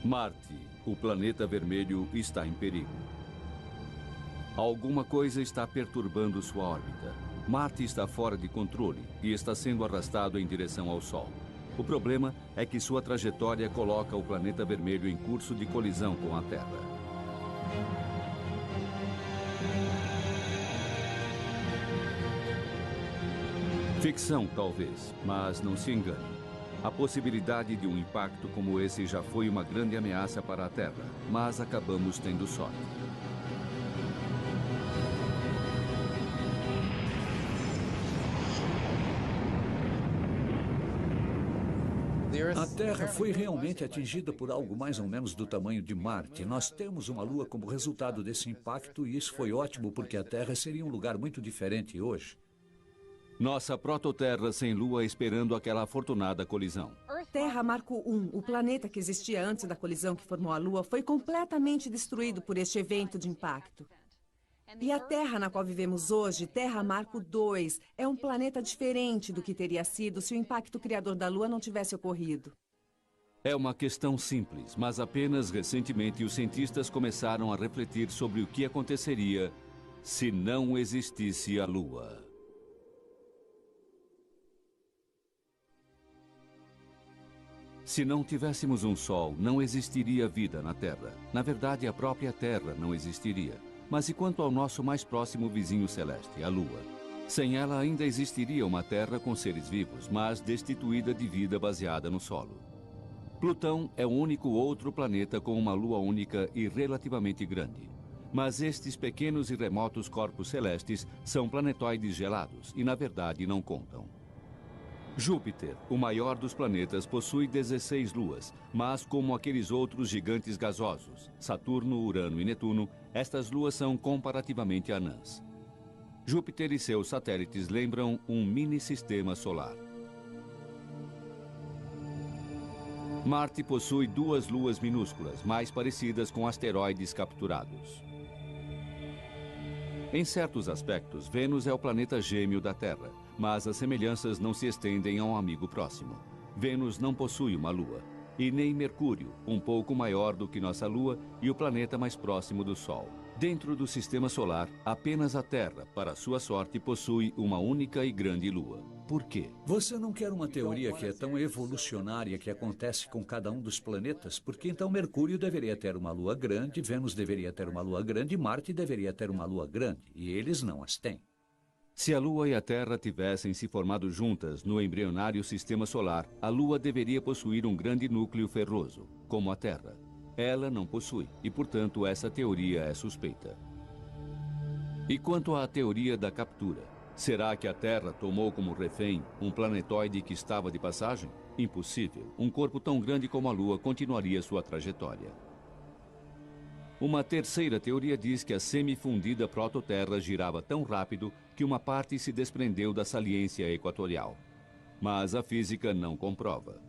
Marte, o planeta vermelho, está em perigo. Alguma coisa está perturbando sua órbita. Marte está fora de controle e está sendo arrastado em direção ao Sol. O problema é que sua trajetória coloca o planeta vermelho em curso de colisão com a Terra. Ficção, talvez, mas não se engane. A possibilidade de um impacto como esse já foi uma grande ameaça para a Terra, mas acabamos tendo sorte. A Terra foi realmente atingida por algo mais ou menos do tamanho de Marte. Nós temos uma Lua como resultado desse impacto e isso foi ótimo porque a Terra seria um lugar muito diferente hoje. Nossa prototerra sem Lua esperando aquela afortunada colisão. Terra Marco I, o planeta que existia antes da colisão que formou a Lua, foi completamente destruído por este evento de impacto. E a Terra na qual vivemos hoje, Terra Marco II, é um planeta diferente do que teria sido se o impacto criador da Lua não tivesse ocorrido. É uma questão simples, mas apenas recentemente os cientistas começaram a refletir sobre o que aconteceria se não existisse a Lua. Se não tivéssemos um Sol, não existiria vida na Terra. Na verdade, a própria Terra não existiria. Mas e quanto ao nosso mais próximo vizinho celeste, a Lua? Sem ela ainda existiria uma Terra com seres vivos, mas destituída de vida baseada no solo. Plutão é o único outro planeta com uma Lua única e relativamente grande. Mas estes pequenos e remotos corpos celestes são planetoides gelados e, na verdade, não contam. Júpiter, o maior dos planetas, possui 16 luas, mas como aqueles outros gigantes gasosos, Saturno, Urano e Netuno, estas luas são comparativamente anãs. Júpiter e seus satélites lembram um mini-sistema solar. Marte possui 2 luas minúsculas, mais parecidas com asteroides capturados. Em certos aspectos, Vênus é o planeta gêmeo da Terra, mas as semelhanças não se estendem a um amigo próximo. Vênus não possui uma lua, e nem Mercúrio, um pouco maior do que nossa Lua e o planeta mais próximo do Sol. Dentro do sistema solar, apenas a Terra, para sua sorte, possui uma única e grande lua. Por quê? Você não quer uma teoria que é tão evolucionária que acontece com cada um dos planetas? Porque então Mercúrio deveria ter uma lua grande, Vênus deveria ter uma lua grande, Marte deveria ter uma lua grande, e eles não as têm. Se a Lua e a Terra tivessem se formado juntas no embrionário sistema solar, a Lua deveria possuir um grande núcleo ferroso, como a Terra. Ela não possui, e portanto essa teoria é suspeita. E quanto à teoria da captura? Será que a Terra tomou como refém um planetoide que estava de passagem? Impossível. Um corpo tão grande como a Lua continuaria sua trajetória. Uma terceira teoria diz que a semifundida prototerra girava tão rápido que uma parte se desprendeu da saliência equatorial. Mas a física não comprova.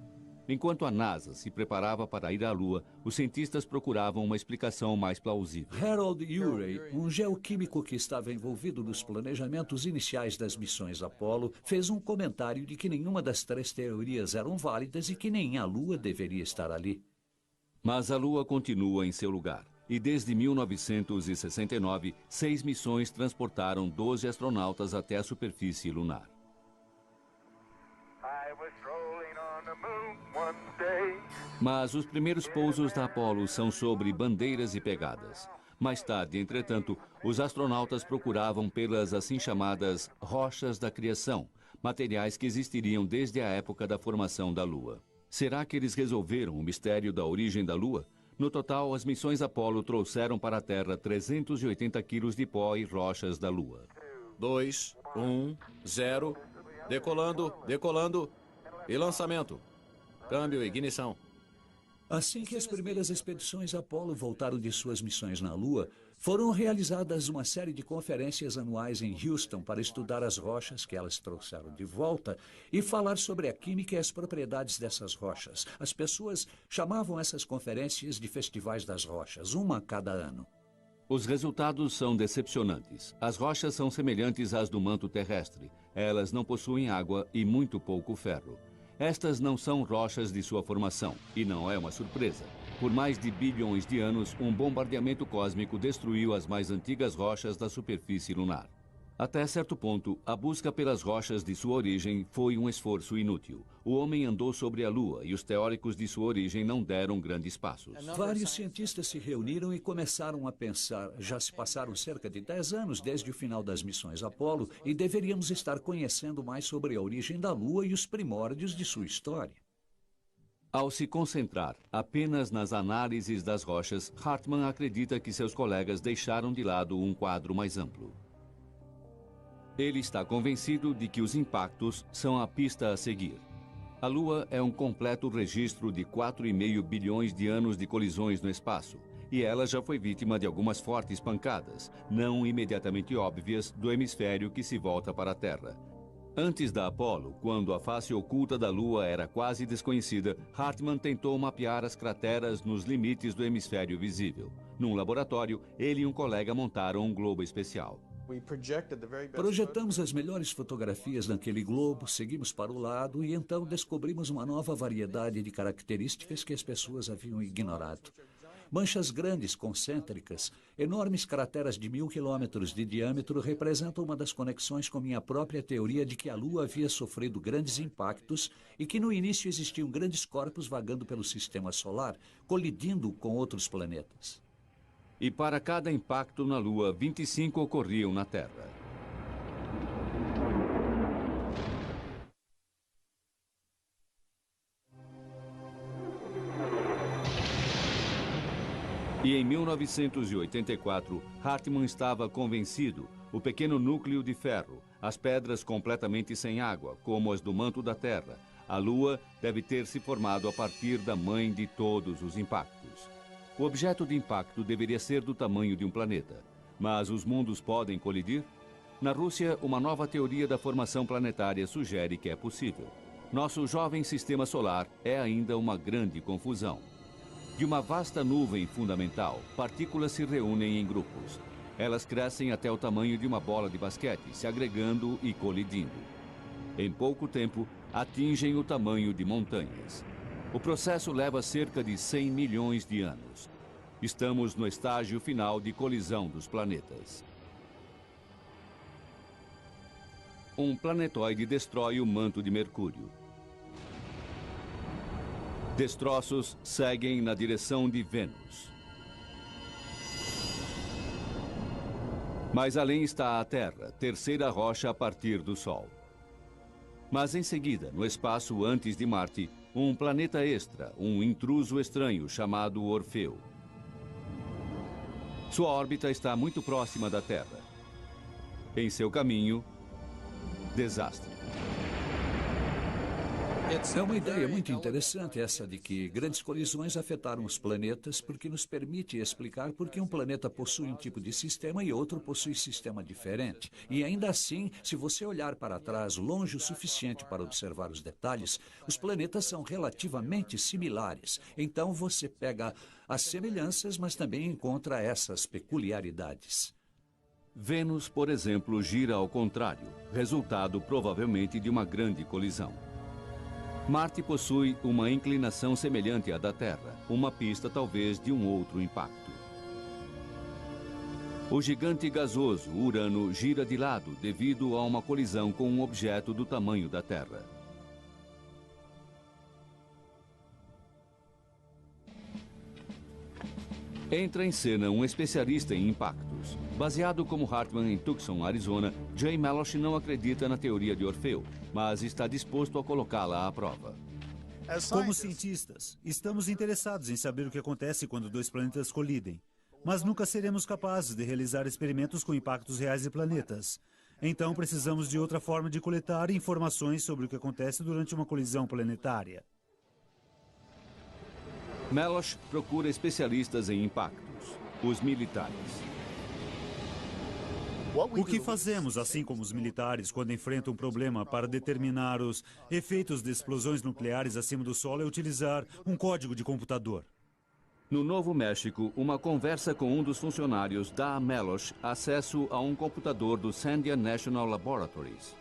Enquanto a NASA se preparava para ir à Lua, os cientistas procuravam uma explicação mais plausível. Harold Urey, um geoquímico que estava envolvido nos planejamentos iniciais das missões Apollo, fez um comentário de que nenhuma das 3 teorias eram válidas e que nem a Lua deveria estar ali. Mas a Lua continua em seu lugar. E desde 1969, 6 missões transportaram 12 astronautas até a superfície lunar. Mas os primeiros pousos da Apollo são sobre bandeiras e pegadas. Mais tarde, entretanto, os astronautas procuravam pelas assim chamadas rochas da criação, materiais que existiriam desde a época da formação da Lua. Será que eles resolveram o mistério da origem da Lua? No total, as missões Apollo trouxeram para a Terra 380 quilos de pó e rochas da Lua. 2, 1, 0, decolando e lançamento. Câmbio e ignição. Assim que as primeiras expedições Apollo voltaram de suas missões na Lua, foram realizadas uma série de conferências anuais em Houston para estudar as rochas que elas trouxeram de volta e falar sobre a química e as propriedades dessas rochas. As pessoas chamavam essas conferências de festivais das rochas, uma a cada ano. Os resultados são decepcionantes. As rochas são semelhantes às do manto terrestre. Elas não possuem água e muito pouco ferro. Estas não são rochas de sua formação, e não é uma surpresa. Por mais de bilhões de anos, um bombardeamento cósmico destruiu as mais antigas rochas da superfície lunar. Até certo ponto, a busca pelas rochas de sua origem foi um esforço inútil. O homem andou sobre a Lua e os teóricos de sua origem não deram grandes passos. Vários cientistas se reuniram e começaram a pensar. Já se passaram cerca de 10 anos desde o final das missões Apollo e deveríamos estar conhecendo mais sobre a origem da Lua e os primórdios de sua história. Ao se concentrar apenas nas análises das rochas, Hartmann acredita que seus colegas deixaram de lado um quadro mais amplo. Ele está convencido de que os impactos são a pista a seguir. A Lua é um completo registro de 4,5 bilhões de anos de colisões no espaço, e ela já foi vítima de algumas fortes pancadas, não imediatamente óbvias, do hemisfério que se volta para a Terra. Antes da Apollo, quando a face oculta da Lua era quase desconhecida, Hartmann tentou mapear as crateras nos limites do hemisfério visível. Num laboratório, ele e um colega montaram um globo especial. Projetamos as melhores fotografias naquele globo, seguimos para o lado e então descobrimos uma nova variedade de características que as pessoas haviam ignorado. Manchas grandes, concêntricas, enormes crateras de 1.000 quilômetros de diâmetro representam uma das conexões com minha própria teoria de que a Lua havia sofrido grandes impactos e que no início existiam grandes corpos vagando pelo sistema solar, colidindo com outros planetas. E para cada impacto na Lua, 25 ocorriam na Terra. E em 1984, Hartmann estava convencido: o pequeno núcleo de ferro, as pedras completamente sem água, como as do manto da Terra, a Lua deve ter se formado a partir da mãe de todos os impactos. O objeto de impacto deveria ser do tamanho de um planeta. Mas os mundos podem colidir? Na Rússia, uma nova teoria da formação planetária sugere que é possível. Nosso jovem sistema solar é ainda uma grande confusão. De uma vasta nuvem fundamental, partículas se reúnem em grupos. Elas crescem até o tamanho de uma bola de basquete, se agregando e colidindo. Em pouco tempo, atingem o tamanho de montanhas. O processo leva cerca de 100 milhões de anos. Estamos no estágio final de colisão dos planetas. Um planetoide destrói o manto de Mercúrio. Destroços seguem na direção de Vênus. Mais além está a Terra, terceira rocha a partir do Sol. Mas em seguida, no espaço antes de Marte, um planeta extra, um intruso estranho chamado Orfeu. Sua órbita está muito próxima da Terra. Em seu caminho, desastre. É uma ideia muito interessante essa de que grandes colisões afetaram os planetas, porque nos permite explicar por que um planeta possui um tipo de sistema e outro possui sistema diferente. E ainda assim, se você olhar para trás longe o suficiente para observar os detalhes, os planetas são relativamente similares. Então você pega as semelhanças, mas também encontra essas peculiaridades. Vênus, por exemplo, gira ao contrário, resultado provavelmente de uma grande colisão. Marte possui uma inclinação semelhante à da Terra, uma pista talvez de um outro impacto. O gigante gasoso Urano gira de lado devido a uma colisão com um objeto do tamanho da Terra. Entra em cena um especialista em impactos. Baseado como Hartmann em Tucson, Arizona, Jay Melosh não acredita na teoria de Orfeu, mas está disposto a colocá-la à prova. Como cientistas, estamos interessados em saber o que acontece quando dois planetas colidem, mas nunca seremos capazes de realizar experimentos com impactos reais de planetas. Então precisamos de outra forma de coletar informações sobre o que acontece durante uma colisão planetária. Melosh procura especialistas em impactos, os militares. O que fazemos, assim como os militares, quando enfrentam um problema para determinar os efeitos de explosões nucleares acima do solo, é utilizar um código de computador. No Novo México, uma conversa com um dos funcionários dá a Melosh acesso a um computador do Sandia National Laboratories.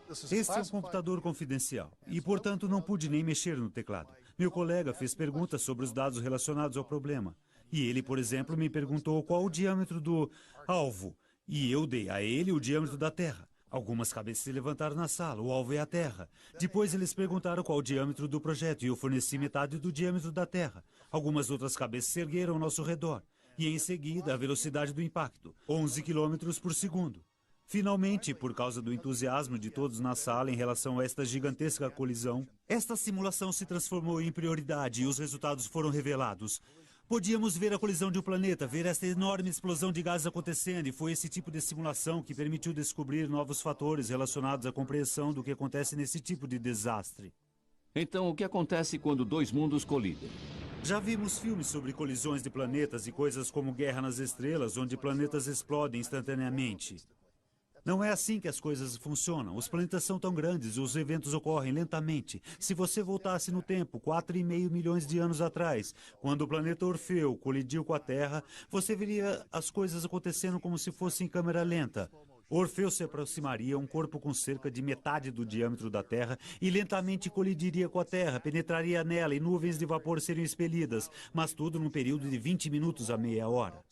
Este é um computador confidencial e, portanto, não pude nem mexer no teclado. Meu colega fez perguntas sobre os dados relacionados ao problema. E ele, por exemplo, me perguntou qual o diâmetro do alvo. E eu dei a ele o diâmetro da Terra. Algumas cabeças se levantaram na sala, o alvo é a Terra. Depois eles perguntaram qual o diâmetro do projeto e eu forneci metade do diâmetro da Terra. Algumas outras cabeças se ergueram ao nosso redor. E em seguida, a velocidade do impacto, 11 km por segundo. Finalmente, por causa do entusiasmo de todos na sala em relação a esta gigantesca colisão, esta simulação se transformou em prioridade e os resultados foram revelados. Podíamos ver a colisão de um planeta, ver esta enorme explosão de gases acontecendo, e foi esse tipo de simulação que permitiu descobrir novos fatores relacionados à compreensão do que acontece nesse tipo de desastre. Então, o que acontece quando dois mundos colidem? Já vimos filmes sobre colisões de planetas e coisas como Guerra nas Estrelas, onde planetas explodem instantaneamente. Não é assim que as coisas funcionam. Os planetas são tão grandes e os eventos ocorrem lentamente. Se você voltasse no tempo, 4,5 milhões de anos atrás, quando o planeta Orfeu colidiu com a Terra, você veria as coisas acontecendo como se fosse em câmera lenta. Orfeu se aproximaria, um corpo com cerca de metade do diâmetro da Terra, e lentamente colidiria com a Terra, penetraria nela e nuvens de vapor seriam expelidas, mas tudo num período de 20 minutos a meia hora.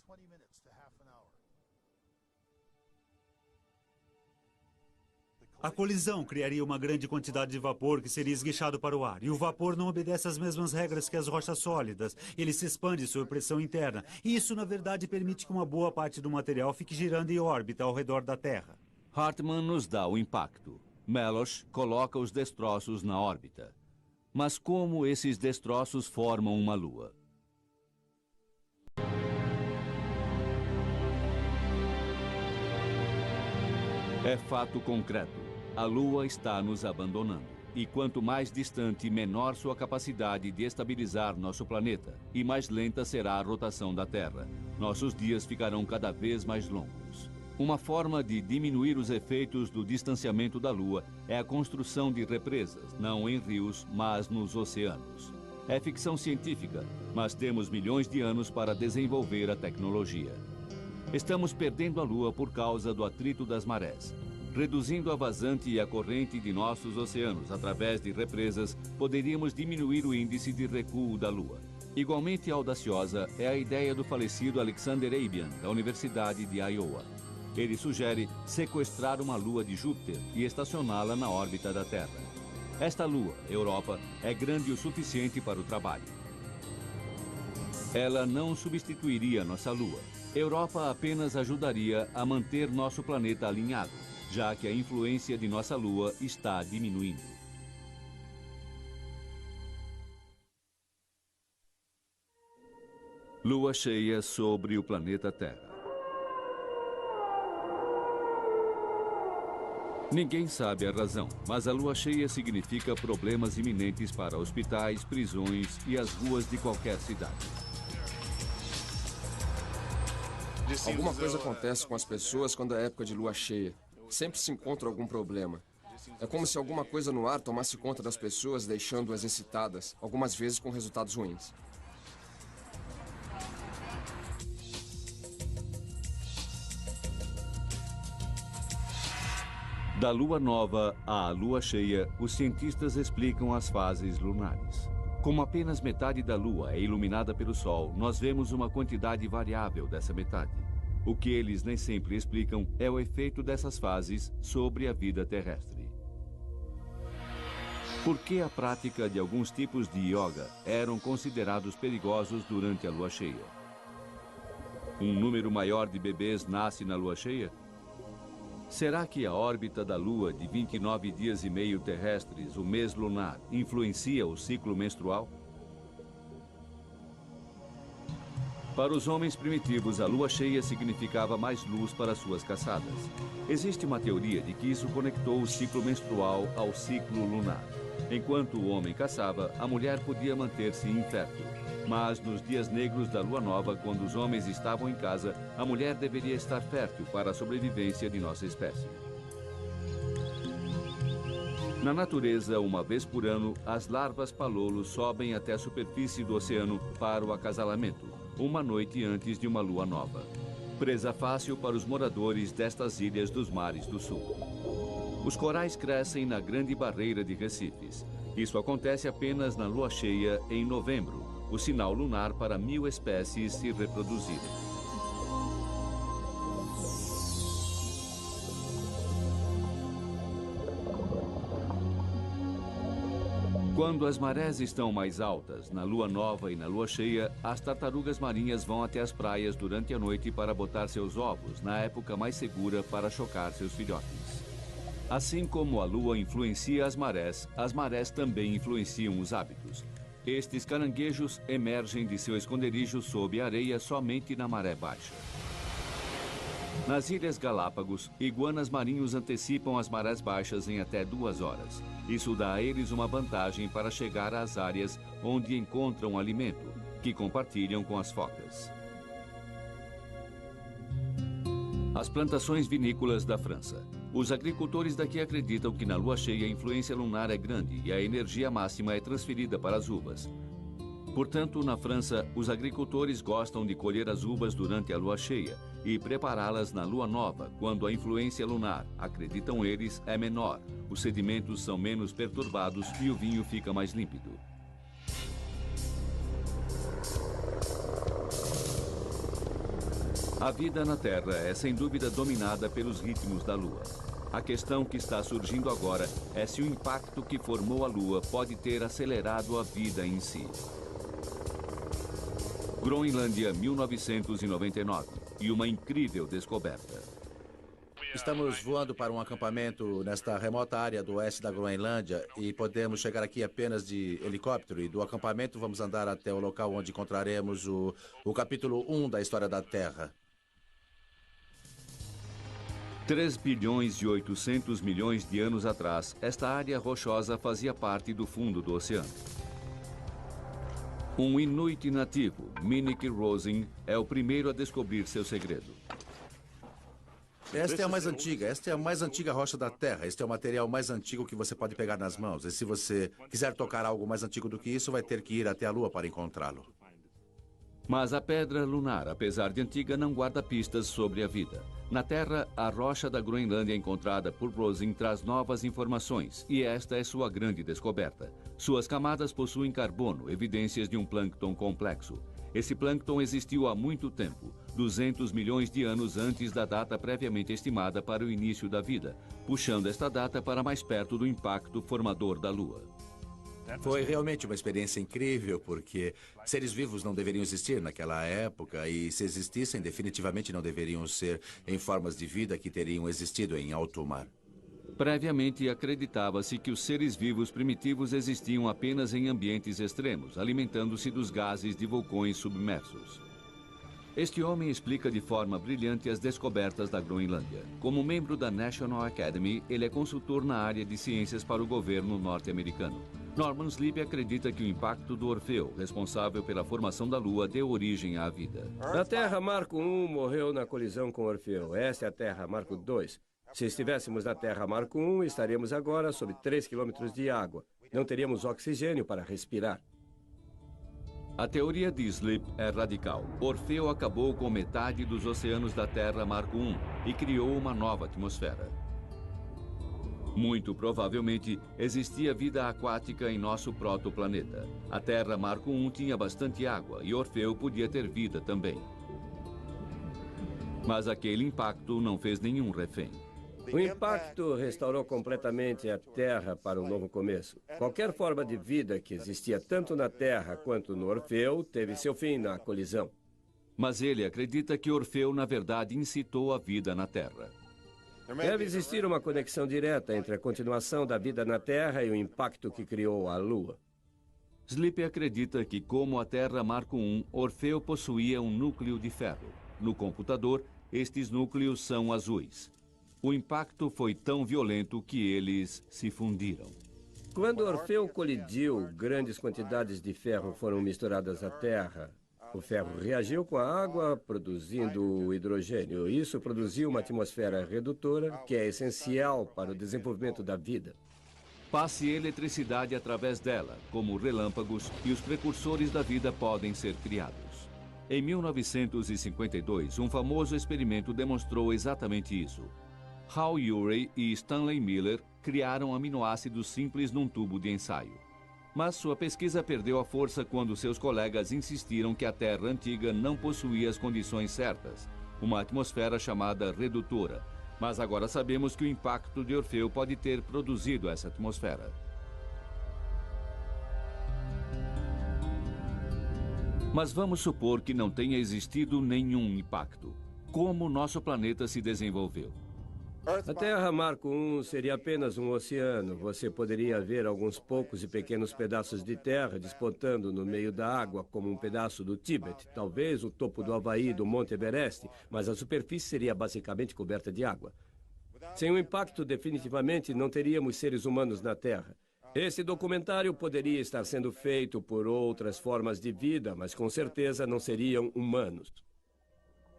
A colisão criaria uma grande quantidade de vapor que seria esguichado para o ar. E o vapor não obedece às mesmas regras que as rochas sólidas. Ele se expande sob pressão interna. E isso, na verdade, permite que uma boa parte do material fique girando em órbita ao redor da Terra. Hartmann nos dá o impacto. Melosh coloca os destroços na órbita. Mas como esses destroços formam uma lua? É fato concreto. A Lua está nos abandonando. E quanto mais distante, menor sua capacidade de estabilizar nosso planeta. E mais lenta será a rotação da Terra. Nossos dias ficarão cada vez mais longos. Uma forma de diminuir os efeitos do distanciamento da Lua é a construção de represas, não em rios, mas nos oceanos. É ficção científica, mas temos milhões de anos para desenvolver a tecnologia. Estamos perdendo a Lua por causa do atrito das marés. Reduzindo a vazante e a corrente de nossos oceanos através de represas, poderíamos diminuir o índice de recuo da Lua. Igualmente audaciosa é a ideia do falecido Alexander Abian, da Universidade de Iowa. Ele sugere sequestrar uma lua de Júpiter e estacioná-la na órbita da Terra. Esta lua, Europa, é grande o suficiente para o trabalho. Ela não substituiria nossa lua. Europa apenas ajudaria a manter nosso planeta alinhado, já que a influência de nossa Lua está diminuindo. Lua cheia sobre o planeta Terra. Ninguém sabe a razão, mas a lua cheia significa problemas iminentes para hospitais, prisões e as ruas de qualquer cidade. Alguma coisa acontece com as pessoas quando é época de lua cheia. Sempre se encontra algum problema. É como se alguma coisa no ar tomasse conta das pessoas, deixando-as excitadas, algumas vezes com resultados ruins. Da lua nova à lua cheia, os cientistas explicam as fases lunares. Como apenas metade da lua é iluminada pelo sol, nós vemos uma quantidade variável dessa metade. O que eles nem sempre explicam é o efeito dessas fases sobre a vida terrestre. Por que a prática de alguns tipos de yoga eram considerados perigosos durante a lua cheia? Um número maior de bebês nasce na lua cheia? Será que a órbita da Lua de 29 dias e meio terrestres, o mês lunar, influencia o ciclo menstrual? Para os homens primitivos, a lua cheia significava mais luz para suas caçadas. Existe uma teoria de que isso conectou o ciclo menstrual ao ciclo lunar. Enquanto o homem caçava, a mulher podia manter-se infértil. Mas nos dias negros da lua nova, quando os homens estavam em casa, a mulher deveria estar fértil para a sobrevivência de nossa espécie. Na natureza, uma vez por ano, as larvas palolos sobem até a superfície do oceano para o acasalamento, uma noite antes de uma lua nova. Presa fácil para os moradores destas ilhas dos mares do sul. Os corais crescem na grande barreira de recifes. Isso acontece apenas na lua cheia em novembro, o sinal lunar para 1000 espécies se reproduzirem. Quando as marés estão mais altas, na lua nova e na lua cheia, as tartarugas marinhas vão até as praias durante a noite para botar seus ovos, na época mais segura para chocar seus filhotes. Assim como a lua influencia as marés também influenciam os hábitos. Estes caranguejos emergem de seu esconderijo sob a areia somente na maré baixa. Nas Ilhas Galápagos, iguanas marinhos antecipam as marés baixas em até 2 horas. Isso dá a eles uma vantagem para chegar às áreas onde encontram alimento, que compartilham com as focas. As plantações vinícolas da França. Os agricultores daqui acreditam que na lua cheia a influência lunar é grande e a energia máxima é transferida para as uvas. Portanto, na França, os agricultores gostam de colher as uvas durante a lua cheia e prepará-las na lua nova, quando a influência lunar, acreditam eles, é menor, os sedimentos são menos perturbados e o vinho fica mais límpido. A vida na Terra é sem dúvida dominada pelos ritmos da Lua. A questão que está surgindo agora é se o impacto que formou a Lua pode ter acelerado a vida em si. Groenlândia, 1999, e uma incrível descoberta. Estamos voando para um acampamento nesta remota área do oeste da Groenlândia e podemos chegar aqui apenas de helicóptero. E do acampamento vamos andar até o local onde encontraremos o capítulo 1 da história da Terra. 3 bilhões e 800 milhões de anos atrás, esta área rochosa fazia parte do fundo do oceano. Um inuit nativo, Minik Rosen, é o primeiro a descobrir seu segredo. Esta é a mais antiga. Esta é a mais antiga rocha da Terra. Este é o material mais antigo que você pode pegar nas mãos. E se você quiser tocar algo mais antigo do que isso, vai ter que ir até a Lua para encontrá-lo. Mas a pedra lunar, apesar de antiga, não guarda pistas sobre a vida. Na Terra, a rocha da Groenlândia encontrada por Rosen traz novas informações, e esta é sua grande descoberta. Suas camadas possuem carbono, evidências de um plâncton complexo. Esse plâncton existiu há muito tempo, 200 milhões de anos antes da data previamente estimada para o início da vida, puxando esta data para mais perto do impacto formador da Lua. Foi realmente uma experiência incrível, porque seres vivos não deveriam existir naquela época, e se existissem, definitivamente não deveriam ser em formas de vida que teriam existido em alto mar. Previamente, acreditava-se que os seres vivos primitivos existiam apenas em ambientes extremos, alimentando-se dos gases de vulcões submersos. Este homem explica de forma brilhante as descobertas da Groenlândia. Como membro da National Academy, ele é consultor na área de ciências para o governo norte-americano. Norman Sleep acredita que o impacto do Orfeu, responsável pela formação da Lua, deu origem à vida. A Terra Marco I morreu na colisão com Orfeu. Esta é a Terra Marco II. Se estivéssemos na Terra Marco I, estaríamos agora sob 3 quilômetros de água. Não teríamos oxigênio para respirar. A teoria de Sleep é radical. Orfeu acabou com metade dos oceanos da Terra Marco I e criou uma nova atmosfera. Muito provavelmente, existia vida aquática em nosso protoplaneta. A Terra Marco I tinha bastante água e Orfeu podia ter vida também. Mas aquele impacto não fez nenhum refém. O impacto restaurou completamente a Terra para um novo começo. Qualquer forma de vida que existia tanto na Terra quanto no Orfeu teve seu fim na colisão. Mas ele acredita que Orfeu, na verdade, incitou a vida na Terra. Deve existir uma conexão direta entre a continuação da vida na Terra e o impacto que criou a Lua. Sleep acredita que, como a Terra Marco I, Orfeu possuía um núcleo de ferro. No computador, estes núcleos são azuis. O impacto foi tão violento que eles se fundiram. Quando Orfeu colidiu, grandes quantidades de ferro foram misturadas à Terra. O ferro reagiu com a água, produzindo hidrogênio. Isso produziu uma atmosfera redutora, que é essencial para o desenvolvimento da vida. Passe eletricidade através dela, como relâmpagos, e os precursores da vida podem ser criados. Em 1952, um famoso experimento demonstrou exatamente isso. Hal Urey e Stanley Miller criaram aminoácidos simples num tubo de ensaio. Mas sua pesquisa perdeu a força quando seus colegas insistiram que a Terra antiga não possuía as condições certas, uma atmosfera chamada redutora. Mas agora sabemos que o impacto de Orfeu pode ter produzido essa atmosfera. Mas vamos supor que não tenha existido nenhum impacto. Como nosso planeta se desenvolveu? A Terra Marco I seria apenas um oceano. Você poderia ver alguns poucos e pequenos pedaços de terra despontando no meio da água, como um pedaço do Tíbet, talvez o topo do Havaí, do Monte Everest, mas a superfície seria basicamente coberta de água. Sem o impacto, definitivamente não teríamos seres humanos na Terra. Esse documentário poderia estar sendo feito por outras formas de vida, mas com certeza não seriam humanos.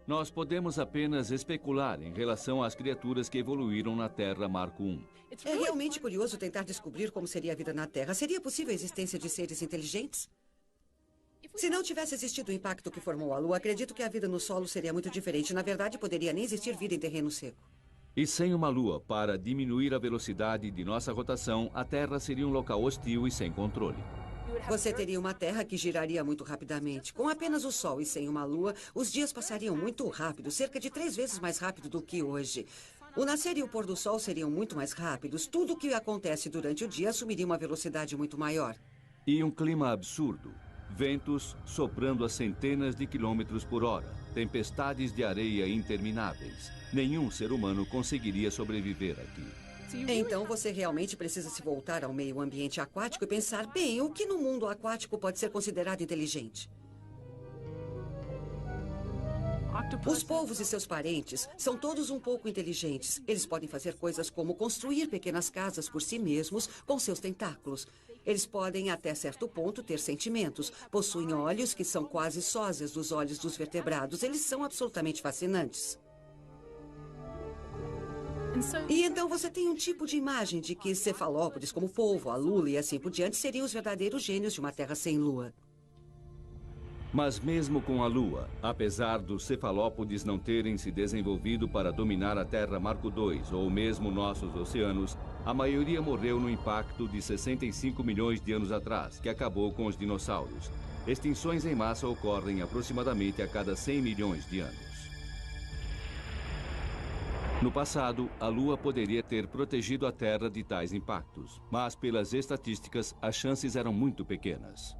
Nós podemos apenas especular em relação às criaturas que evoluíram na Terra Marco I. É realmente curioso tentar descobrir como seria a vida na Terra. Seria possível a existência de seres inteligentes? Se não tivesse existido o impacto que formou a Lua, acredito que a vida no solo seria muito diferente. Na verdade, poderia nem existir vida em terreno seco. E sem uma Lua para diminuir a velocidade de nossa rotação, a Terra seria um local hostil e sem controle. Você teria uma Terra que giraria muito rapidamente. Com apenas o Sol e sem uma Lua, os dias passariam muito rápido, cerca de 3 vezes mais rápido do que hoje. O nascer e o pôr do Sol seriam muito mais rápidos. Tudo o que acontece durante o dia assumiria uma velocidade muito maior. E um clima absurdo. Ventos soprando a centenas de quilômetros por hora. Tempestades de areia intermináveis. Nenhum ser humano conseguiria sobreviver aqui. Então você realmente precisa se voltar ao meio ambiente aquático e pensar, bem, o que no mundo aquático pode ser considerado inteligente? Os polvos e seus parentes são todos um pouco inteligentes. Eles podem fazer coisas como construir pequenas casas por si mesmos com seus tentáculos. Eles podem, até certo ponto, ter sentimentos. Possuem olhos que são quase sósias dos olhos dos vertebrados. Eles são absolutamente fascinantes. E então você tem um tipo de imagem de que cefalópodes como polvo, a lula e assim por diante seriam os verdadeiros gênios de uma Terra sem Lua. Mas mesmo com a Lua, apesar dos cefalópodes não terem se desenvolvido para dominar a Terra Marco II ou mesmo nossos oceanos, a maioria morreu no impacto de 65 milhões de anos atrás, que acabou com os dinossauros. Extinções em massa ocorrem aproximadamente a cada 100 milhões de anos. No passado, a Lua poderia ter protegido a Terra de tais impactos, mas pelas estatísticas, as chances eram muito pequenas.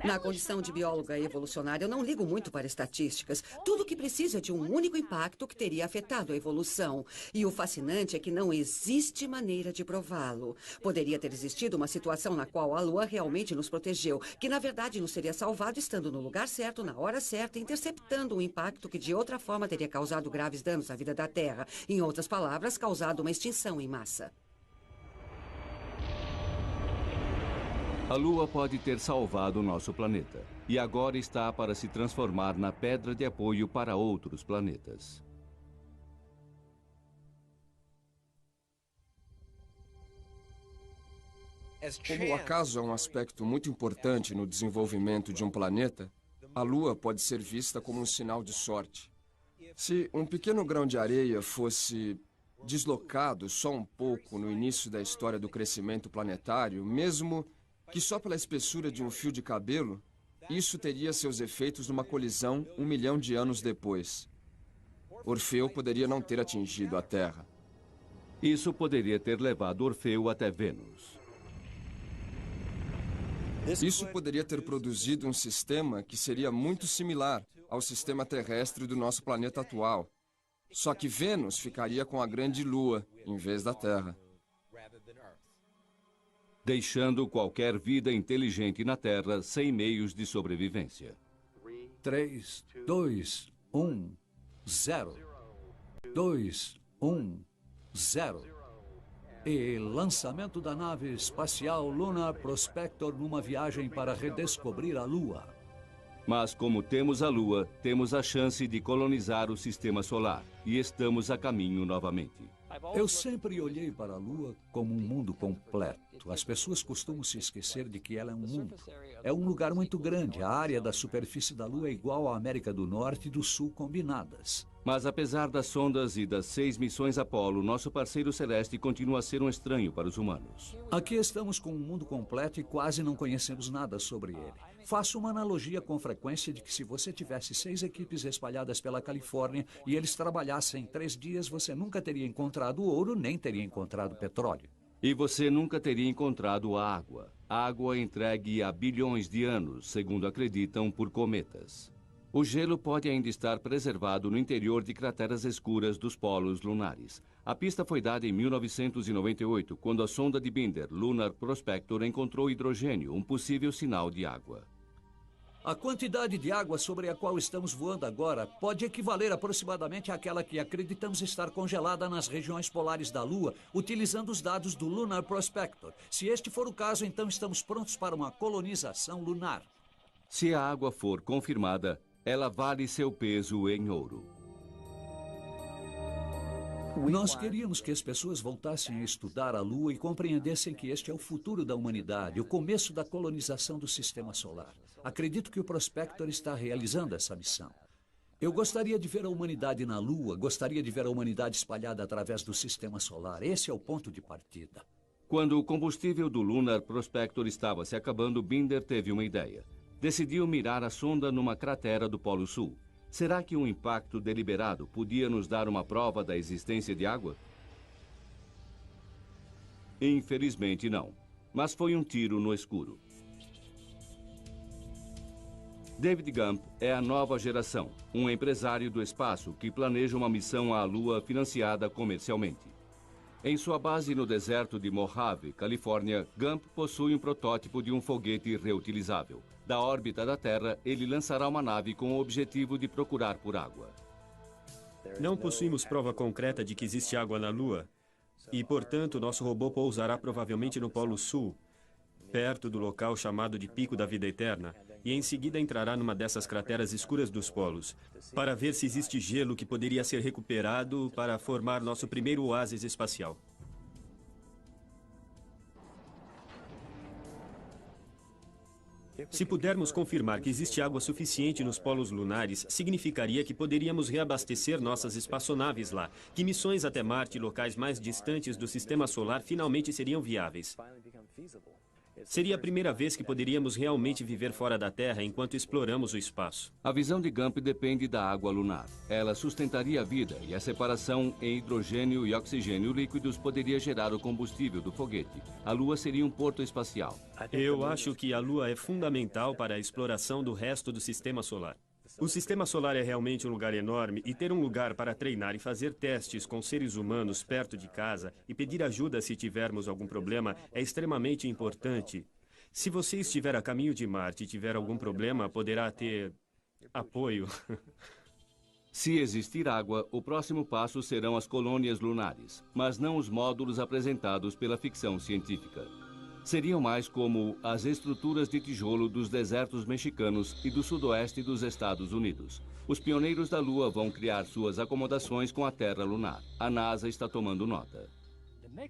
Na condição de bióloga evolucionária, eu não ligo muito para estatísticas. Tudo o que precisa é de um único impacto que teria afetado a evolução. E o fascinante é que não existe maneira de prová-lo. Poderia ter existido uma situação na qual a Lua realmente nos protegeu, que na verdade nos teria salvado estando no lugar certo, na hora certa, interceptando um impacto que de outra forma teria causado graves danos à vida da Terra. Em outras palavras, causado uma extinção em massa. A Lua pode ter salvado o nosso planeta, e agora está para se transformar na pedra de apoio para outros planetas. Como o acaso é um aspecto muito importante no desenvolvimento de um planeta, a Lua pode ser vista como um sinal de sorte. Se um pequeno grão de areia fosse deslocado só um pouco no início da história do crescimento planetário, mesmo que só pela espessura de um fio de cabelo, isso teria seus efeitos numa colisão 1 milhão de anos depois. Orfeu poderia não ter atingido a Terra. Isso poderia ter levado Orfeu até Vênus. Isso poderia ter produzido um sistema que seria muito similar ao sistema terrestre do nosso planeta atual. Só que Vênus ficaria com a grande Lua, em vez da Terra. Deixando qualquer vida inteligente na Terra sem meios de sobrevivência. 3, 2, 1, 0. 2, 1, 0. E lançamento da nave espacial Lunar Prospector numa viagem para redescobrir a Lua. Mas como temos a Lua, temos a chance de colonizar o sistema solar. E estamos a caminho novamente. Eu sempre olhei para a Lua como um mundo completo. As pessoas costumam se esquecer de que ela é um mundo. É um lugar muito grande. A área da superfície da Lua é igual à América do Norte e do Sul combinadas. Mas apesar das sondas e das 6 missões Apolo, nosso parceiro celeste continua a ser um estranho para os humanos. Aqui estamos com um mundo completo e quase não conhecemos nada sobre ele. Faço uma analogia com frequência de que se você tivesse 6 equipes espalhadas pela Califórnia e eles trabalhassem 3 dias, você nunca teria encontrado ouro nem teria encontrado petróleo. E você nunca teria encontrado água. Água entregue há bilhões de anos, segundo acreditam, por cometas. O gelo pode ainda estar preservado no interior de crateras escuras dos polos lunares. A pista foi dada em 1998, quando a sonda de Binder, Lunar Prospector, encontrou hidrogênio, um possível sinal de água. A quantidade de água sobre a qual estamos voando agora pode equivaler aproximadamente àquela que acreditamos estar congelada nas regiões polares da Lua, utilizando os dados do Lunar Prospector. Se este for o caso, então estamos prontos para uma colonização lunar. Se a água for confirmada, ela vale seu peso em ouro. Nós queríamos que as pessoas voltassem a estudar a Lua e compreendessem que este é o futuro da humanidade, o começo da colonização do Sistema Solar. Acredito que o Prospector está realizando essa missão. Eu gostaria de ver a humanidade na Lua, gostaria de ver a humanidade espalhada através do Sistema Solar. Esse é o ponto de partida. Quando o combustível do Lunar Prospector estava se acabando, Binder teve uma ideia. Decidiu mirar a sonda numa cratera do Polo Sul. Será que um impacto deliberado podia nos dar uma prova da existência de água? Infelizmente não, mas foi um tiro no escuro. David Gump é a nova geração, um empresário do espaço que planeja uma missão à Lua financiada comercialmente. Em sua base no deserto de Mojave, Califórnia, Gump possui um protótipo de um foguete reutilizável. Da órbita da Terra, ele lançará uma nave com o objetivo de procurar por água. Não possuímos prova concreta de que existe água na Lua e, portanto, nosso robô pousará provavelmente no Polo Sul, perto do local chamado de Pico da Vida Eterna, e em seguida entrará numa dessas crateras escuras dos polos, para ver se existe gelo que poderia ser recuperado para formar nosso primeiro oásis espacial. Se pudermos confirmar que existe água suficiente nos polos lunares, significaria que poderíamos reabastecer nossas espaçonaves lá, que missões até Marte e locais mais distantes do Sistema Solar finalmente seriam viáveis. Seria a primeira vez que poderíamos realmente viver fora da Terra enquanto exploramos o espaço. A visão de Gump depende da água lunar. Ela sustentaria a vida e a separação em hidrogênio e oxigênio líquidos poderia gerar o combustível do foguete. A Lua seria um porto espacial. Eu acho que a Lua é fundamental para a exploração do resto do Sistema Solar. O Sistema Solar é realmente um lugar enorme e ter um lugar para treinar e fazer testes com seres humanos perto de casa e pedir ajuda se tivermos algum problema é extremamente importante. Se você estiver a caminho de Marte e tiver algum problema, poderá ter apoio. Se existir água, o próximo passo serão as colônias lunares, mas não os módulos apresentados pela ficção científica. Seriam mais como as estruturas de tijolo dos desertos mexicanos e do sudoeste dos Estados Unidos. Os pioneiros da Lua vão criar suas acomodações com a Terra lunar. A NASA está tomando nota.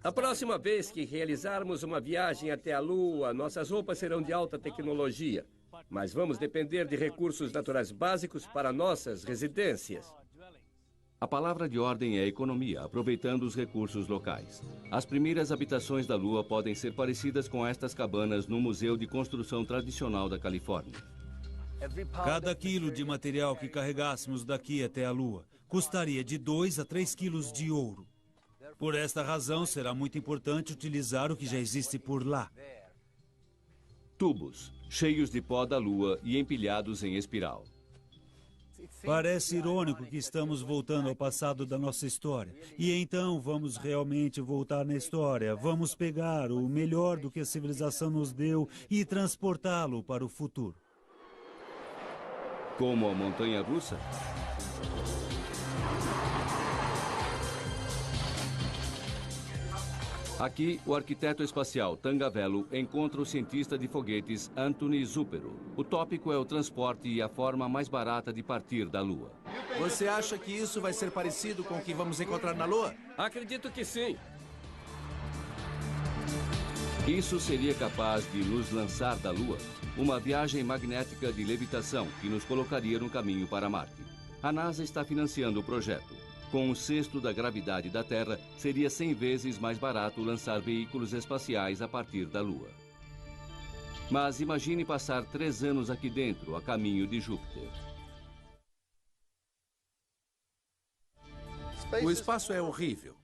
A próxima vez que realizarmos uma viagem até a Lua, nossas roupas serão de alta tecnologia. Mas vamos depender de recursos naturais básicos para nossas residências. A palavra de ordem é economia, aproveitando os recursos locais. As primeiras habitações da Lua podem ser parecidas com estas cabanas no Museu de Construção Tradicional da Califórnia. Cada quilo de material que carregássemos daqui até a Lua custaria de 2 a 3 quilos de ouro. Por esta razão, será muito importante utilizar o que já existe por lá. Tubos, cheios de pó da Lua e empilhados em espiral. Parece irônico que estamos voltando ao passado da nossa história. E então vamos realmente voltar na história. Vamos pegar o melhor do que a civilização nos deu e transportá-lo para o futuro. Como a montanha-russa? Aqui, o arquiteto espacial Tangavello encontra o cientista de foguetes Anthony Zupero. O tópico é o transporte e a forma mais barata de partir da Lua. Você acha que isso vai ser parecido com o que vamos encontrar na Lua? Acredito que sim. Isso seria capaz de nos lançar da Lua? Uma viagem magnética de levitação que nos colocaria no caminho para Marte. A NASA está financiando o projeto. Com um sexto da gravidade da Terra, seria 100 vezes mais barato lançar veículos espaciais a partir da Lua. Mas imagine passar 3 anos aqui dentro, a caminho de Júpiter. O espaço é horrível.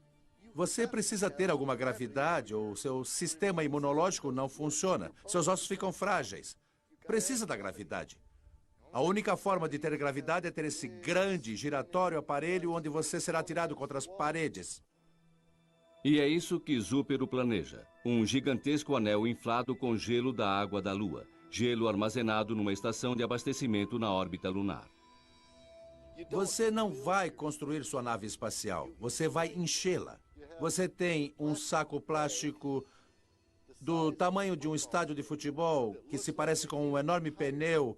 Você precisa ter alguma gravidade ou seu sistema imunológico não funciona. Seus ossos ficam frágeis. Precisa da gravidade. A única forma de ter gravidade é ter esse grande, giratório aparelho onde você será atirado contra as paredes. E é isso que Zúpero planeja. Um gigantesco anel inflado com gelo da água da Lua. Gelo armazenado numa estação de abastecimento na órbita lunar. Você não vai construir sua nave espacial. Você vai enchê-la. Você tem um saco plástico do tamanho de um estádio de futebol, que se parece com um enorme pneu,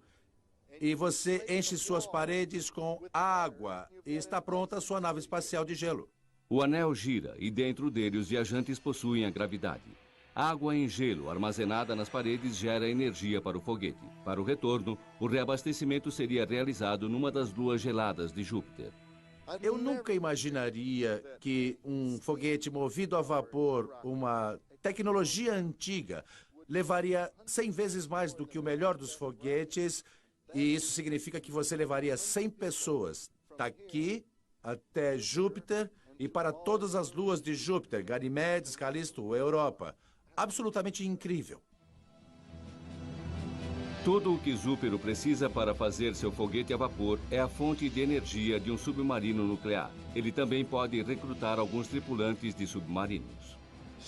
e você enche suas paredes com água e está pronta a sua nave espacial de gelo. O anel gira e dentro dele os viajantes possuem a gravidade. Água em gelo armazenada nas paredes gera energia para o foguete. Para o retorno, o reabastecimento seria realizado numa das luas geladas de Júpiter. Eu nunca imaginaria que um foguete movido a vapor, uma tecnologia antiga, levaria 100 vezes mais do que o melhor dos foguetes, e isso significa que você levaria 100 pessoas daqui até Júpiter e para todas as luas de Júpiter, Ganimedes, Calisto, Europa. Absolutamente incrível. Tudo o que Zúpero precisa para fazer seu foguete a vapor é a fonte de energia de um submarino nuclear. Ele também pode recrutar alguns tripulantes de submarinos.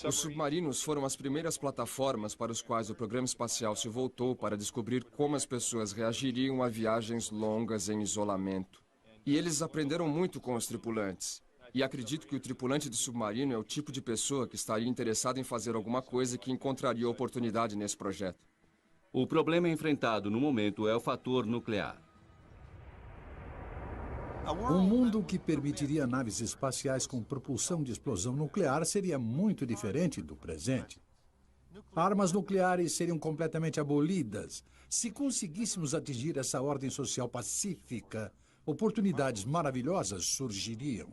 Os submarinos foram as primeiras plataformas para os quais o programa espacial se voltou para descobrir como as pessoas reagiriam a viagens longas em isolamento. E eles aprenderam muito com os tripulantes. E acredito que o tripulante de submarino é o tipo de pessoa que estaria interessado em fazer alguma coisa que encontraria oportunidade nesse projeto. O problema enfrentado no momento é o fator nuclear. Um mundo que permitiria naves espaciais com propulsão de explosão nuclear seria muito diferente do presente. Armas nucleares seriam completamente abolidas. Se conseguíssemos atingir essa ordem social pacífica, oportunidades maravilhosas surgiriam.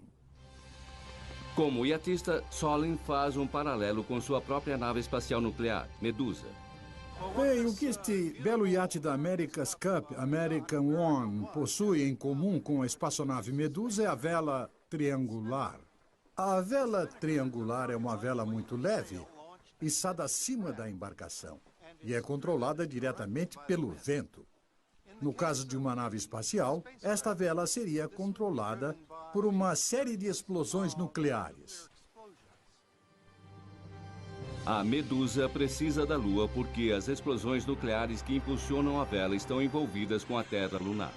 Como iatista, Solin faz um paralelo com sua própria nave espacial nuclear, Medusa. Bem, o que este belo iate da America's Cup, American One, possui em comum com a espaçonave Medusa é a vela triangular. A vela triangular é uma vela muito leve, içada acima da embarcação, e é controlada diretamente pelo vento. No caso de uma nave espacial, esta vela seria controlada por uma série de explosões nucleares. A Medusa precisa da Lua porque as explosões nucleares que impulsionam a vela estão envolvidas com a Terra lunar.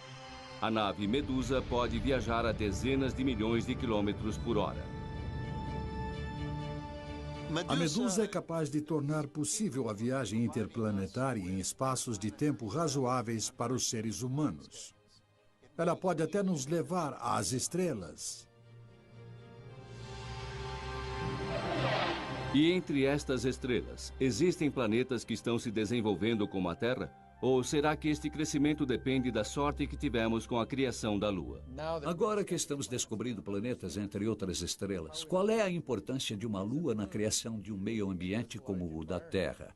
A nave Medusa pode viajar a dezenas de milhões de quilômetros por hora. A Medusa é capaz de tornar possível a viagem interplanetária em espaços de tempo razoáveis para os seres humanos. Ela pode até nos levar às estrelas. E entre estas estrelas, existem planetas que estão se desenvolvendo como a Terra? Ou será que este crescimento depende da sorte que tivemos com a criação da Lua? Agora que estamos descobrindo planetas entre outras estrelas, qual é a importância de uma Lua na criação de um meio ambiente como o da Terra?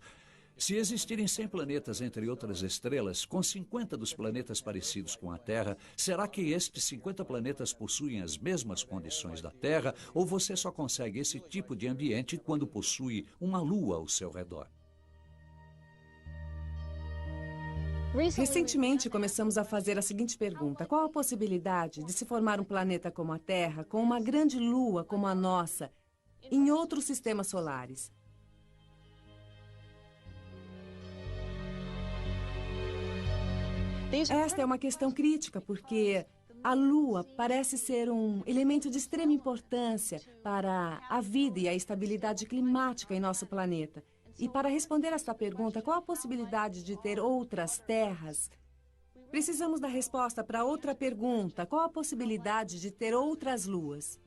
Se existirem 100 planetas entre outras estrelas, com 50 dos planetas parecidos com a Terra, será que estes 50 planetas possuem as mesmas condições da Terra? Ou você só consegue esse tipo de ambiente quando possui uma Lua ao seu redor? Recentemente, começamos a fazer a seguinte pergunta. Qual a possibilidade de se formar um planeta como a Terra, com uma grande lua como a nossa, em outros sistemas solares? Esta é uma questão crítica, porque a Lua parece ser um elemento de extrema importância para a vida e a estabilidade climática em nosso planeta. E para responder esta pergunta, qual a possibilidade de ter outras terras? Precisamos da resposta para outra pergunta. Qual a possibilidade de ter outras luas?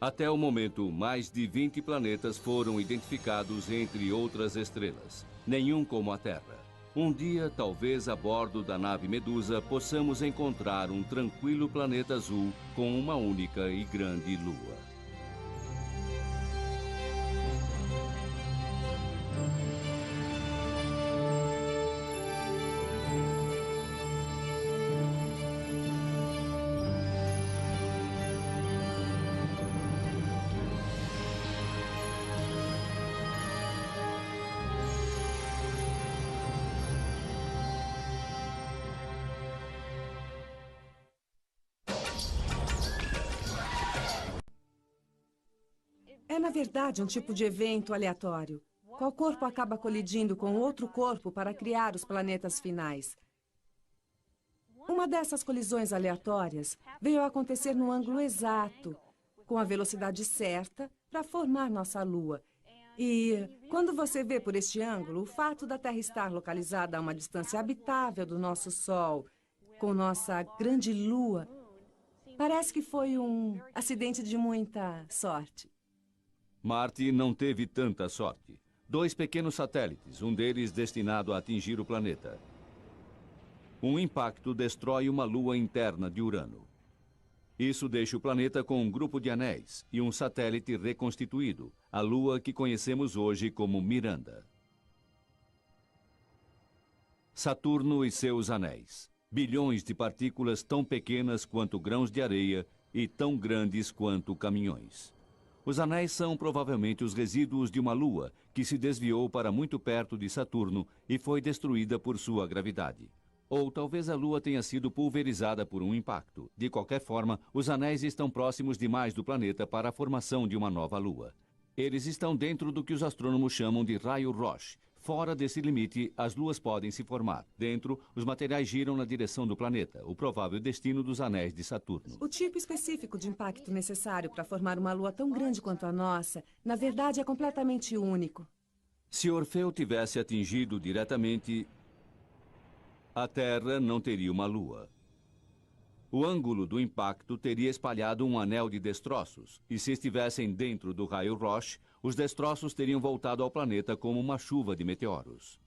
Até o momento, mais de 20 planetas foram identificados entre outras estrelas. Nenhum como a Terra. Um dia, talvez a bordo da nave Medusa, possamos encontrar um tranquilo planeta azul com uma única e grande lua. É, na verdade, um tipo de evento aleatório. Qual corpo acaba colidindo com outro corpo para criar os planetas finais? Uma dessas colisões aleatórias veio a acontecer no ângulo exato, com a velocidade certa, para formar nossa Lua. E quando você vê por este ângulo, o fato da Terra estar localizada a uma distância habitável do nosso Sol, com nossa grande Lua, parece que foi um acidente de muita sorte. Marte não teve tanta sorte. 2 pequenos satélites, um deles destinado a atingir o planeta. Um impacto destrói uma lua interna de Urano. Isso deixa o planeta com um grupo de anéis e um satélite reconstituído, a lua que conhecemos hoje como Miranda. Saturno e seus anéis. Bilhões de partículas tão pequenas quanto grãos de areia e tão grandes quanto caminhões. Os anéis são provavelmente os resíduos de uma lua que se desviou para muito perto de Saturno e foi destruída por sua gravidade. Ou talvez a lua tenha sido pulverizada por um impacto. De qualquer forma, os anéis estão próximos demais do planeta para a formação de uma nova lua. Eles estão dentro do que os astrônomos chamam de raio Roche. Fora desse limite, as luas podem se formar. Dentro, os materiais giram na direção do planeta, o provável destino dos anéis de Saturno. O tipo específico de impacto necessário para formar uma lua tão grande quanto a nossa, na verdade, é completamente único. Se Orfeu tivesse atingido diretamente, a Terra não teria uma lua. O ângulo do impacto teria espalhado um anel de destroços, e se estivessem dentro do raio Roche, os destroços teriam voltado ao planeta como uma chuva de meteoros.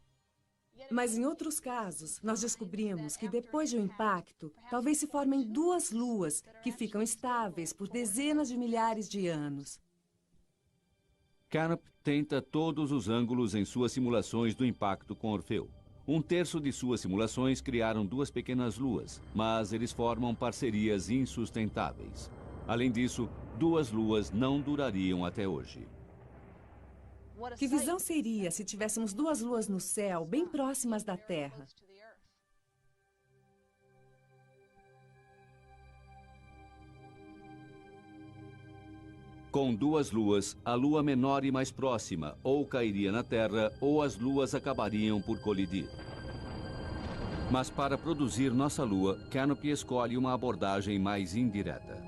Mas em outros casos, nós descobrimos que depois de um impacto, talvez se formem 2 luas que ficam estáveis por dezenas de milhares de anos. Canop tenta todos os ângulos em suas simulações do impacto com Orfeu. 1/3 de suas simulações criaram 2 pequenas luas, mas eles formam parcerias insustentáveis. Além disso, 2 luas não durariam até hoje. Que visão seria se tivéssemos 2 luas no céu, bem próximas da Terra? Com 2 luas, a lua menor e mais próxima ou cairia na Terra ou as luas acabariam por colidir. Mas para produzir nossa lua, Canopy escolhe uma abordagem mais indireta.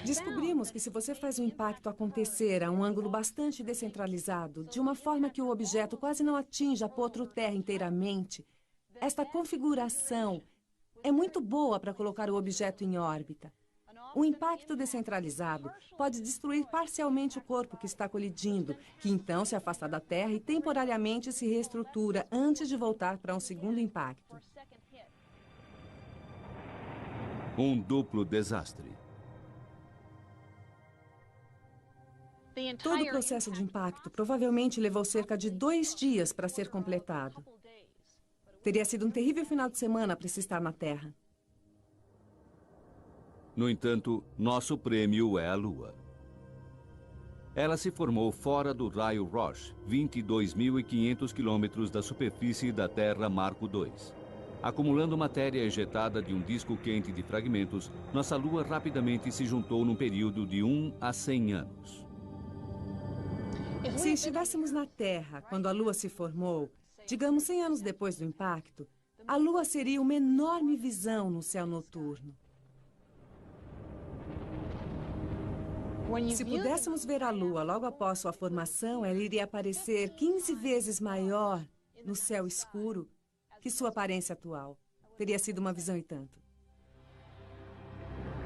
Descobrimos que se você faz o impacto acontecer a um ângulo bastante descentralizado, de uma forma que o objeto quase não atinja a Potro-Terra inteiramente, esta configuração é muito boa para colocar o objeto em órbita. O impacto descentralizado pode destruir parcialmente o corpo que está colidindo, que então se afasta da Terra e temporariamente se reestrutura antes de voltar para um segundo impacto. Um duplo desastre. Todo o processo de impacto provavelmente levou cerca de 2 dias para ser completado. Teria sido um terrível final de semana para se estar na Terra. No entanto, nosso prêmio é a Lua. Ela se formou fora do raio Roche, 22.500 quilômetros da superfície da Terra Marco II. Acumulando matéria ejetada de um disco quente de fragmentos, nossa Lua rapidamente se juntou num período de 1 a 100 anos. Se estivéssemos na Terra quando a Lua se formou, digamos 100 anos depois do impacto, a Lua seria uma enorme visão no céu noturno. Se pudéssemos ver a Lua logo após sua formação, ela iria aparecer 15 vezes maior no céu escuro que sua aparência atual. Teria sido uma visão e tanto.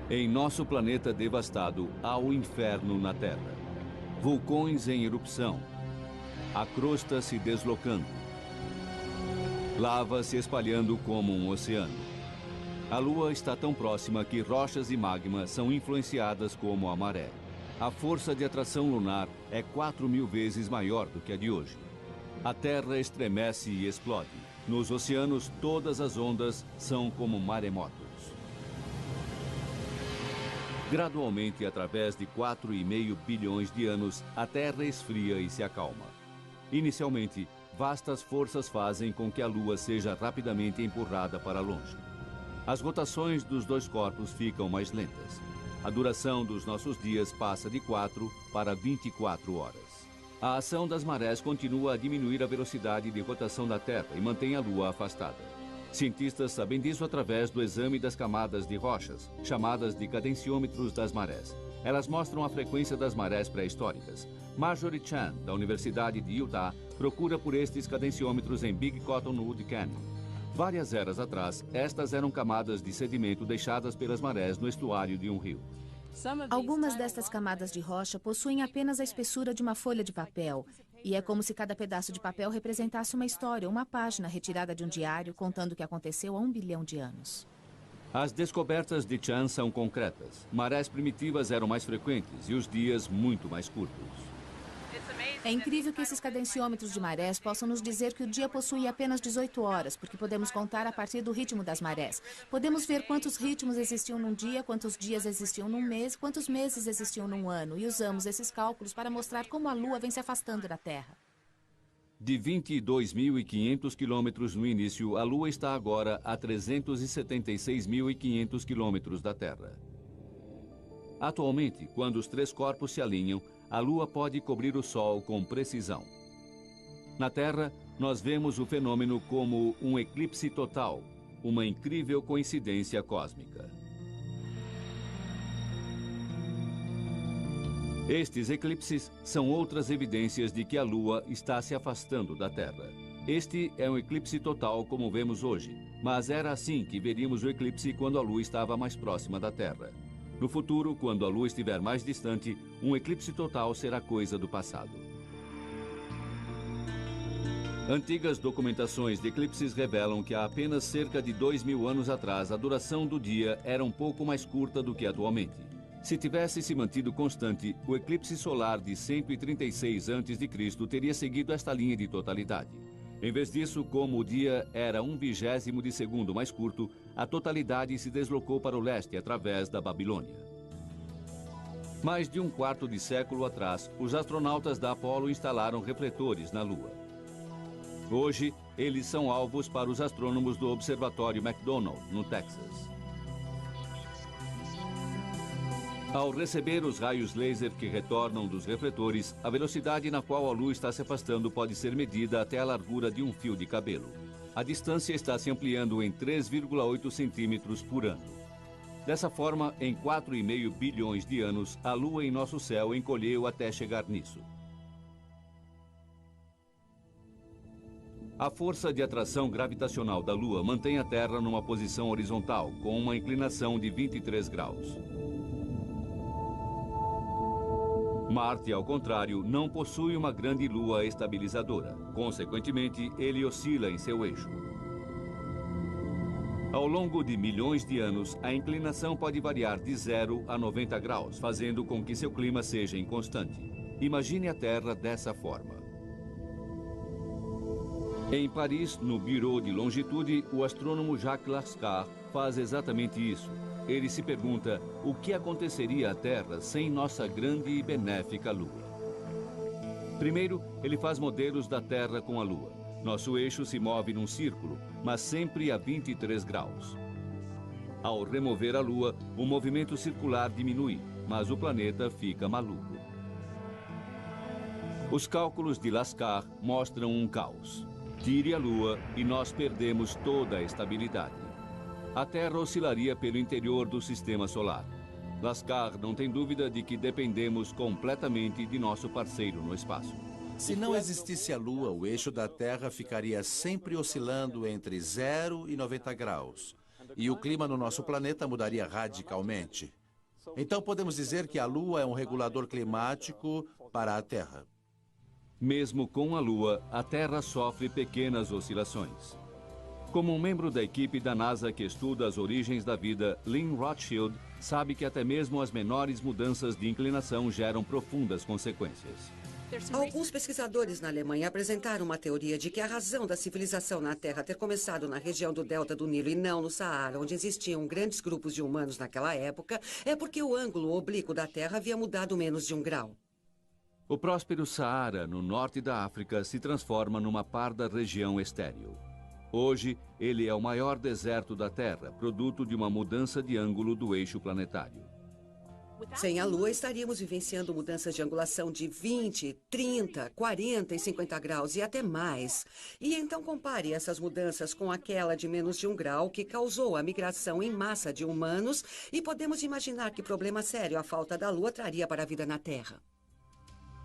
Em nosso planeta devastado, há o inferno na Terra. Vulcões em erupção. A crosta se deslocando. Lava se espalhando como um oceano. A Lua está tão próxima que rochas e magma são influenciadas como a maré. A força de atração lunar é 4.000 vezes maior do que a de hoje. A Terra estremece e explode. Nos oceanos, todas as ondas são como maremotos. Gradualmente, através de 4,5 bilhões de anos, a Terra esfria e se acalma. Inicialmente, vastas forças fazem com que a Lua seja rapidamente empurrada para longe. As rotações dos dois corpos ficam mais lentas. A duração dos nossos dias passa de 4 para 24 horas. A ação das marés continua a diminuir a velocidade de rotação da Terra e mantém a Lua afastada. Cientistas sabem disso através do exame das camadas de rochas, chamadas de cadenciômetros das marés. Elas mostram a frequência das marés pré-históricas. Marjorie Chan, da Universidade de Utah, procura por estes cadenciômetros em Big Cottonwood Canyon. Várias eras atrás, estas eram camadas de sedimento deixadas pelas marés no estuário de um rio. Algumas destas camadas de rocha possuem apenas a espessura de uma folha de papel. E é como se cada pedaço de papel representasse uma história, uma página retirada de um diário contando o que aconteceu há 1 bilhão de anos. As descobertas de Chan são concretas. Marés primitivas eram mais frequentes e os dias muito mais curtos. É incrível que esses cadenciômetros de marés possam nos dizer que o dia possui apenas 18 horas, porque podemos contar a partir do ritmo das marés. Podemos ver quantos ritmos existiam num dia, quantos dias existiam num mês, quantos meses existiam num ano, e usamos esses cálculos para mostrar como a Lua vem se afastando da Terra. De 22.500 quilômetros no início, a Lua está agora a 376.500 quilômetros da Terra. Atualmente, quando os três corpos se alinham, a Lua pode cobrir o Sol com precisão. Na Terra, nós vemos o fenômeno como um eclipse total, uma incrível coincidência cósmica. Estes eclipses são outras evidências de que a Lua está se afastando da Terra. Este é um eclipse total como vemos hoje, mas era assim que veríamos o eclipse quando a Lua estava mais próxima da Terra. No futuro, quando a Lua estiver mais distante, um eclipse total será coisa do passado. Antigas documentações de eclipses revelam que há apenas cerca de 2.000 anos atrás, a duração do dia era um pouco mais curta do que atualmente. Se tivesse se mantido constante, o eclipse solar de 136 a.C. teria seguido esta linha de totalidade. Em vez disso, como o dia era 1/20 de segundo mais curto, a totalidade se deslocou para o leste através da Babilônia. Mais de um quarto de século atrás, os astronautas da Apollo instalaram refletores na Lua. Hoje, eles são alvos para os astrônomos do Observatório McDonald, no Texas. Ao receber os raios laser que retornam dos refletores, a velocidade na qual a Lua está se afastando pode ser medida até a largura de um fio de cabelo. A distância está se ampliando em 3,8 centímetros por ano. Dessa forma, em 4,5 bilhões de anos, a Lua em nosso céu encolheu até chegar nisso. A força de atração gravitacional da Lua mantém a Terra numa posição horizontal, com uma inclinação de 23 graus. Marte, ao contrário, não possui uma grande lua estabilizadora. Consequentemente, ele oscila em seu eixo. Ao longo de milhões de anos, a inclinação pode variar de 0 a 90 graus, fazendo com que seu clima seja inconstante. Imagine a Terra dessa forma. Em Paris, no Bureau de Longitude, o astrônomo Jacques Lascar faz exatamente isso. Ele se pergunta o que aconteceria à Terra sem nossa grande e benéfica Lua. Primeiro, ele faz modelos da Terra com a Lua. Nosso eixo se move num círculo, mas sempre a 23 graus. Ao remover a Lua, o movimento circular diminui, mas o planeta fica maluco. Os cálculos de Lascar mostram um caos. Tire a Lua e nós perdemos toda a estabilidade. A Terra oscilaria pelo interior do Sistema Solar. Lascar não tem dúvida de que dependemos completamente de nosso parceiro no espaço. Se não existisse a Lua, o eixo da Terra ficaria sempre oscilando entre 0 e 90 graus. E o clima no nosso planeta mudaria radicalmente. Então podemos dizer que a Lua é um regulador climático para a Terra. Mesmo com a Lua, a Terra sofre pequenas oscilações. Como um membro da equipe da NASA que estuda as origens da vida, Lynn Rothschild sabe que até mesmo as menores mudanças de inclinação geram profundas consequências. Alguns pesquisadores na Alemanha apresentaram uma teoria de que a razão da civilização na Terra ter começado na região do Delta do Nilo e não no Saara, onde existiam grandes grupos de humanos naquela época, é porque o ângulo oblíquo da Terra havia mudado menos de 1 grau. O próspero Saara, no norte da África, se transforma numa parda região estéril. Hoje, ele é o maior deserto da Terra, produto de uma mudança de ângulo do eixo planetário. Sem a Lua, estaríamos vivenciando mudanças de angulação de 20, 30, 40 e 50 graus e até mais. E então compare essas mudanças com aquela de menos de 1 grau que causou a migração em massa de humanos e podemos imaginar que problema sério a falta da Lua traria para a vida na Terra.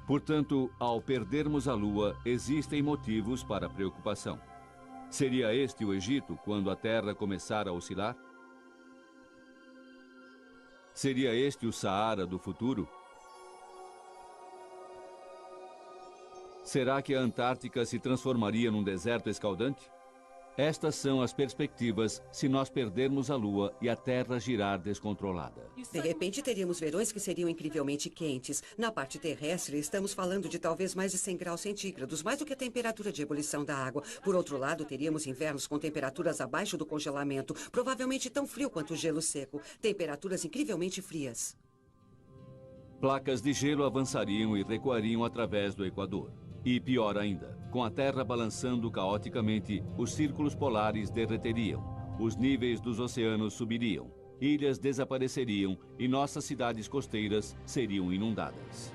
Portanto, ao perdermos a Lua, existem motivos para preocupação. Seria este o Egito quando a Terra começar a oscilar? Seria este o Saara do futuro? Será que a Antártica se transformaria num deserto escaldante? Estas são as perspectivas se nós perdermos a Lua e a Terra girar descontrolada. De repente, teríamos verões que seriam incrivelmente quentes. Na parte terrestre, estamos falando de talvez mais de 100 graus centígrados, mais do que a temperatura de ebulição da água. Por outro lado, teríamos invernos com temperaturas abaixo do congelamento, provavelmente tão frio quanto o gelo seco. Temperaturas incrivelmente frias. Placas de gelo avançariam e recuariam através do Equador. E pior ainda, com a Terra balançando caoticamente, os círculos polares derreteriam, os níveis dos oceanos subiriam, ilhas desapareceriam e nossas cidades costeiras seriam inundadas.